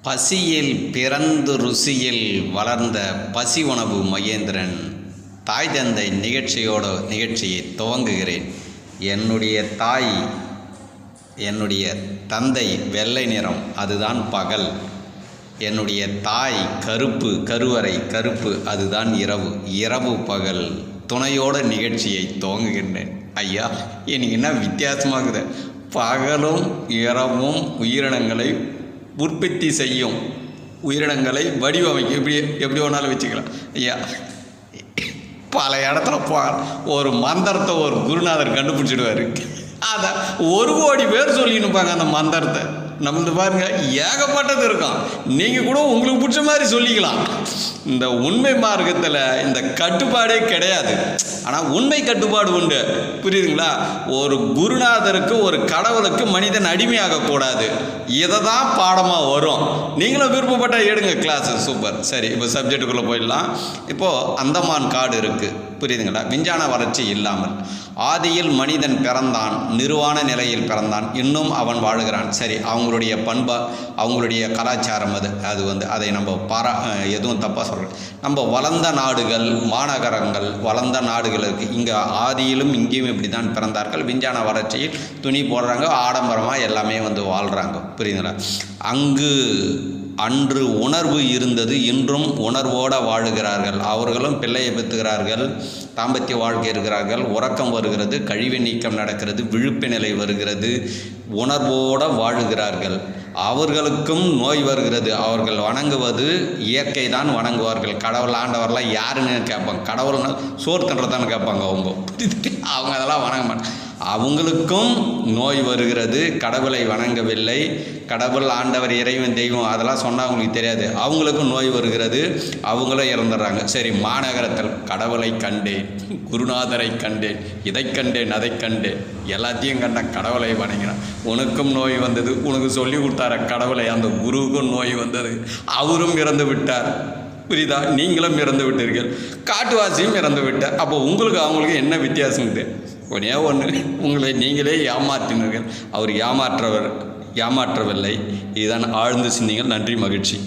பசியில் பிறந்து ருசியில் வளர்ந்த பசி உணவு மகேந்திரன் தாய் தந்தை நிகழ்ச்சியை துவங்குகிறேன். என்னுடைய தாய் என்னுடைய தந்தை வெள்ளை நிறம், அதுதான் பகல். என்னுடைய தாய் கருவறை கருப்பு, அதுதான் இரவு. இரவு பகல் துணையோட நிகழ்ச்சியை துவங்குகின்றேன். ஐயா, எனக்கு என்ன வித்தியாசமாகுது? பகலும் இரவும் உயிரினங்களை உற்பத்தி செய்யும், உயிரினங்களை வடிவமைக்கும். எப்படி வேணாலும் வச்சுக்கலாம். ஐயா, பல இடத்துல ஒரு மந்திரத்தை ஒரு குருநாதர் கண்டுபிடிச்சிடுவார். அதை 1 கோடி பேர் சொல்லினுப்பாங்க அந்த மந்திரத்தை. நம்மளது பாருங்க, ஏகப்பட்டது இருக்கும். நீங்கள் கூட உங்களுக்கு பிடிச்ச மாதிரி சொல்லிக்கலாம். இந்த உண்மை மார்க்கத்தில் இந்த கட்டுப்பாடே கிடையாது. ஆனால் உண்மை கட்டுப்பாடு உண்டு. புரியுதுங்களா? ஒரு குருநாதருக்கு, ஒரு கடவுளுக்கு மனிதன் அடிமையாகக்கூடாது. இதை தான் பாடமாக வரும். நீங்களும் விருப்பப்பட்டால் எடுங்க கிளாஸு. சூப்பர். சரி, இப்போ சப்ஜெக்டுக்குள்ளே போயிடலாம். இப்போது அந்தமான் காடு இருக்குது. புரியுதுங்களா? விஞ்ஞான வளர்ச்சி இல்லாமல் ஆதியில் மனிதன் பிறந்தான், நிர்வாண நிலையில் பிறந்தான், இன்னும் அவன் வாழுகிறான். சரி, அவங்களுடைய பண்பா, அவங்களுடைய கலாச்சாரம் அது அதை நம்ம எதுவும் தப்பாக சொல்கிறோம். நம்ம வளர்ந்த நாடுகள், மாநகரங்கள், வளர்ந்த நாடுகள் இருக்குது. இங்கே ஆதியிலும் இங்கேயும் இப்படி தான் பிறந்தார்கள். விஞ்ஞான வளர்ச்சியில் துணி போடுறாங்க, ஆடம்பரமாக எல்லாமே வாழ்கிறாங்க. புரியுதுங்களா? அன்று உணர்வு இருந்தது, இன்றும் உணர்வோடு வாழுகிறார்கள். அவர்களும் பிள்ளையை பெற்றுகிறார்கள், தாம்பத்திய வாழ்க்கை இருக்கிறார்கள், உறக்கம் வருகிறது, கழிவு நீக்கம் நடக்கிறது, விழுப்பு நிலை வருகிறது, உணர்வோடு வாழுகிறார்கள். அவர்களுக்கும் நோய் வருகிறது. அவர்கள் வணங்குவது இயற்கை தான் வணங்குவார்கள். கடவுள் ஆண்டவர்லாம் யாருன்னு கேட்பாங்க. கடவுள்னா சோறு தண்டுறதான்னு கேட்பாங்க. அவங்க அதெல்லாம் வணங்க மாட்டாங்க. அவங்களுக்கும் நோய் வருகிறது. கடவுளை வணங்கவில்லை. கடவுள், ஆண்டவர், இறைவன், தெய்வம் அதெல்லாம் சொன்னால் அவங்களுக்கு தெரியாது. அவங்களுக்கும் நோய் வருகிறது. அவங்களும் இறந்துடுறாங்க. சரி, மாநகரத்தில் கடவுளை கண்டேன், குருநாதரை கண்டேன், இதை கண்டேன், அதை கண்டேன், எல்லாத்தையும் கண்ட கடவுளை வணங்கினான். உனக்கும் நோய் வந்தது. உனக்கு சொல்லி கொடுத்தார கடவுளை, அந்த குருவுக்கும் நோய் வந்தது. அவரும் இறந்து விட்டார். புரியுதா? நீங்களும் இறந்து விட்டீர்கள். காட்டுவாசியும் இறந்து விட்டார். அப்போ உங்களுக்கு அவங்களுக்கு என்ன வித்தியாசம் இது? ஒன்றே ஒன்று, உங்களை நீங்களே ஏமாற்றினீர்கள். அவர் ஏமாற்றவில்லை. இதுதான் ஆழ்ந்து சிந்திங்கள். நன்றி, மகிழ்ச்சி.